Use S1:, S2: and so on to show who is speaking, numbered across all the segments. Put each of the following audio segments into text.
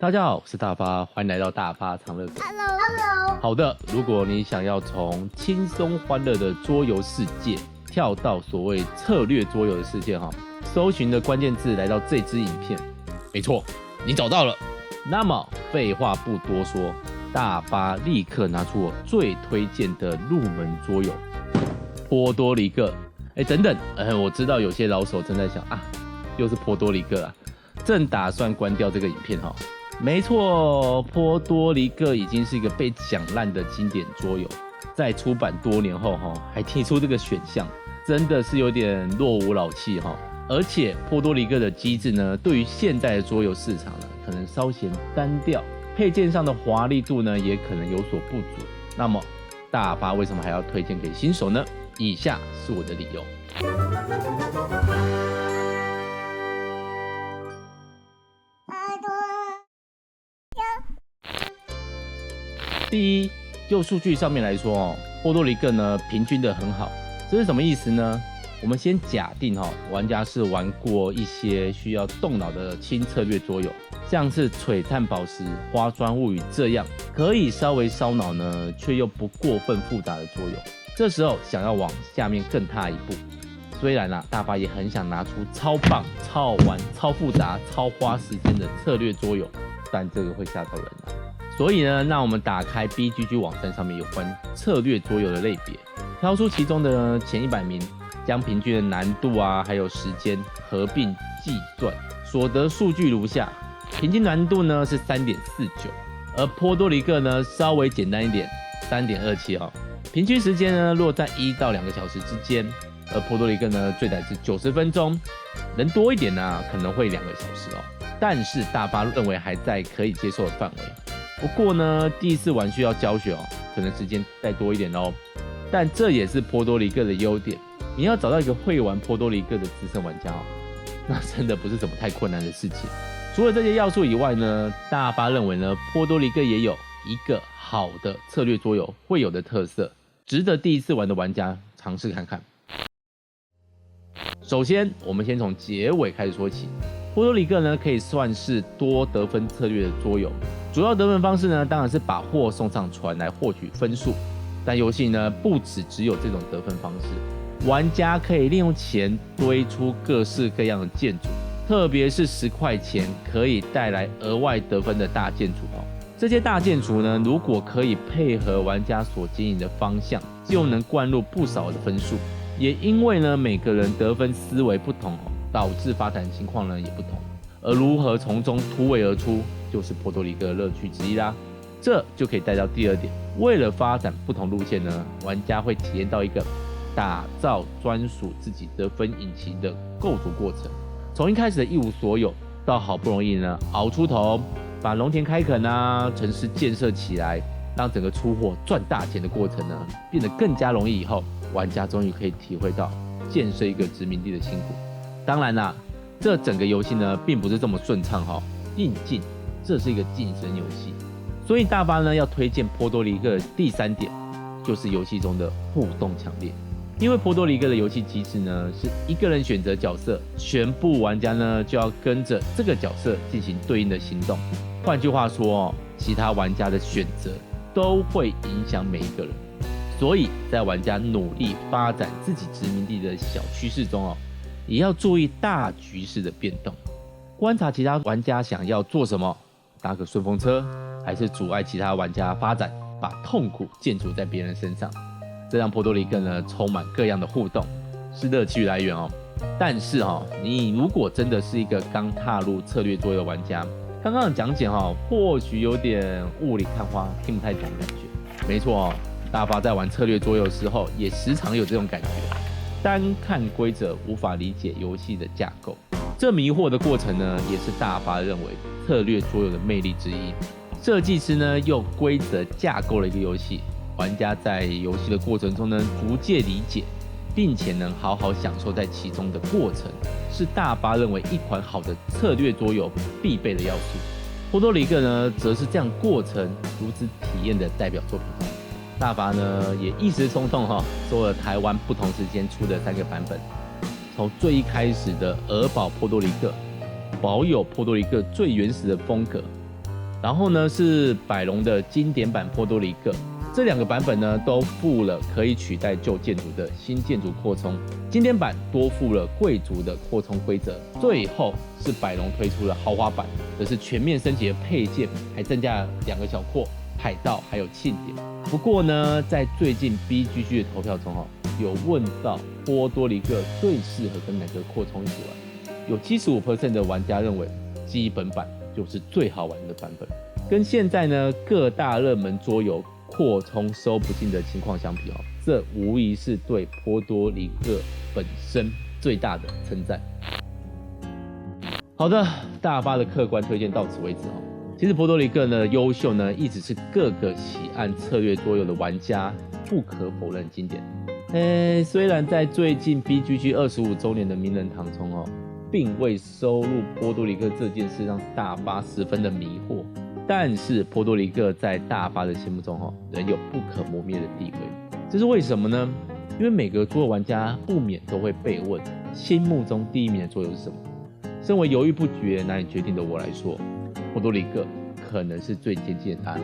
S1: 大家好，我是大发，欢迎来到大发长乐阁。
S2: Hello，
S1: 好的，如果你想要从轻松欢乐的桌游世界跳到所谓策略桌游的世界搜寻的关键字来到这支影片，没错，你找到了。那么废话不多说，大发立刻拿出我最推荐的入门桌游波多黎各。等等，我知道有些老手正在想啊，又是波多黎各啊，正打算关掉这个影片没错，波多黎各已经是一个被讲烂的经典桌游，在出版多年后还提出这个选项，真的是有点落伍老气而且波多黎各的机制呢，对于现在的桌游市场呢，可能稍显单调，配件上的华丽度呢，也可能有所不足。那么大发为什么还要推荐给新手呢？以下是我的理由。第一，就数据上面来说波多黎各呢平均的很好，这是什么意思呢？我们先假定玩家是玩过一些需要动脑的轻策略桌游，像是璀璨宝石、花砖物语这样可以稍微烧脑呢，却又不过分复杂的桌游。这时候想要往下面更踏一步，虽然大发也很想拿出超棒、超好玩、超复杂、超花时间的策略桌游，但这个会吓到人所以呢，让我们打开 BGG 网站上面有关策略桌游的类别，挑出其中的前100名，将平均的难度还有时间合并计算，所得数据如下：平均难度呢是 3.49， 而波多黎各呢稍微简单一点 3.27平均时间呢落在1到2个小时之间，而波多黎各呢最短是90分钟，人多一点可能会2个小时但是大发认为还在可以接受的范围。不过呢，第一次玩需要教学可能时间再多一点但这也是波多黎各的优点。你要找到一个会玩波多黎各的资深玩家那真的不是什么太困难的事情。除了这些要素以外呢，大发认为呢，波多黎各也有一个好的策略桌游会有的特色，值得第一次玩的玩家尝试看看。首先，我们先从结尾开始说起。波多黎各呢，可以算是多得分策略的桌游。主要得分方式呢，当然是把货送上船来获取分数。但游戏呢，不只有这种得分方式，玩家可以利用钱堆出各式各样的建筑，特别是10块钱可以带来额外得分的大建筑这些大建筑呢，如果可以配合玩家所经营的方向，就能灌入不少的分数。也因为呢，每个人得分思维不同导致发展情况呢也不同，而如何从中突围而出，就是波多黎各的乐趣之一啦。这就可以带到第2点，为了发展不同路线呢，玩家会体验到一个打造专属自己得分引擎的构筑过程。从一开始的一无所有，到好不容易呢熬出头，把农田开垦城市建设起来，让整个出货赚大钱的过程呢变得更加容易以后，玩家终于可以体会到建设一个殖民地的辛苦。当然啦，这整个游戏呢并不是这么顺畅毕竟这是一个竞争游戏。所以大发呢要推荐波多黎各的第3点，就是游戏中的互动强烈。因为波多黎各的游戏机制呢是一个人选择角色，全部玩家呢就要跟着这个角色进行对应的行动。换句话说其他玩家的选择都会影响每一个人。所以在玩家努力发展自己殖民地的小趋势中也要注意大局势的变动，观察其他玩家想要做什么，搭个顺风车，还是阻碍其他玩家发展，把痛苦建筑在别人身上。这让波多黎各呢充满各样的互动，是乐趣来源但是你如果真的是一个刚踏入策略桌游玩家，刚刚的讲解或许有点雾里看花，听不太懂的感觉。没错大发在玩策略桌游的时候，也时常有这种感觉。单看规则无法理解游戏的架构，这迷惑的过程呢，也是大发认为策略桌游的魅力之一。设计师呢用规则架构了一个游戏，玩家在游戏的过程中呢逐渐理解，并且能好好享受在其中的过程，是大发认为一款好的策略桌游必备的要素。波多黎各呢，则是这样过程如此体验的代表作品。大发呢也一时冲动做了台湾不同时间出的3个版本，从最一开始的儿保波多黎各，保有波多黎各最原始的风格，然后呢是百龙的经典版波多黎各。这2个版本呢都附了可以取代旧建筑的新建筑扩充，经典版多附了贵族的扩充规则，最后是百龙推出了豪华版，则是全面升级的配件，还增加了2个小扩、海盗还有庆典。不过呢，在最近 BGG 的投票中有问到波多黎各最适合跟哪个扩充一起玩，有 75% 的玩家认为基本版就是最好玩的版本，跟现在呢各大热门桌游扩充收不尽的情况相比这无疑是对波多黎各本身最大的称赞。好的，大发的客观推荐到此为止其实波多黎各呢优秀呢，一直是各个喜爱策略桌游的玩家不可否认的经典。虽然在最近 BGG 25周年的名人堂中并未收录波多黎各这件事让大发十分的迷惑，但是波多黎各在大发的心目中仍有不可磨灭的地位。这是为什么呢？因为每个桌游玩家不免都会被问，心目中第一名的桌游是什么？身为犹豫不决、难以决定的我来说，波多黎各可能是最接近的答案。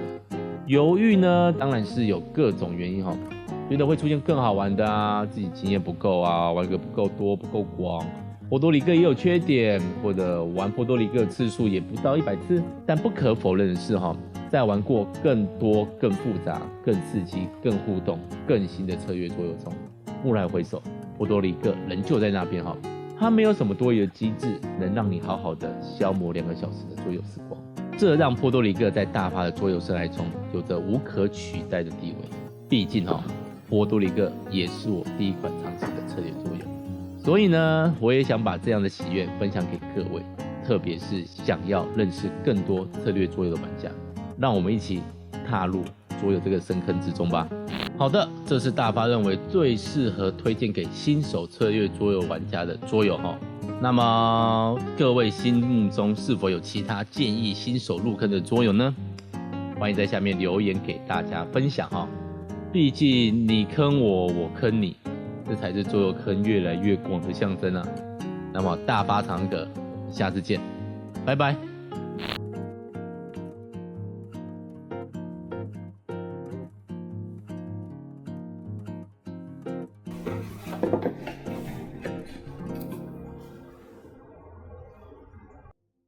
S1: 犹豫呢，当然是有各种原因觉得会出现更好玩的自己经验不够玩个不够多、不够广。波多黎各也有缺点，或者玩波多黎各次数也不到100次。但不可否认的是在玩过更多、更复杂、更刺激、更互动、更新的策略桌游中，蓦然回首，波多黎各仍旧在那边它没有什么多余的机制能让你好好的消磨2个小时的桌游时光，这让波多黎各在大发的桌游生涯中有着无可取代的地位。毕竟波多黎各也是我第一款尝试的策略桌游，所以呢，我也想把这样的喜悦分享给各位，特别是想要认识更多策略桌游的玩家，让我们一起踏入桌游这个深坑之中吧。好的，这是大发认为最适合推荐给新手策略桌游玩家的桌游那么各位心目中是否有其他建议新手入坑的桌游呢？欢迎在下面留言给大家分享毕竟你坑我，我坑你，这才是桌游坑越来越广的象征那么大发长阁，下次见，拜拜。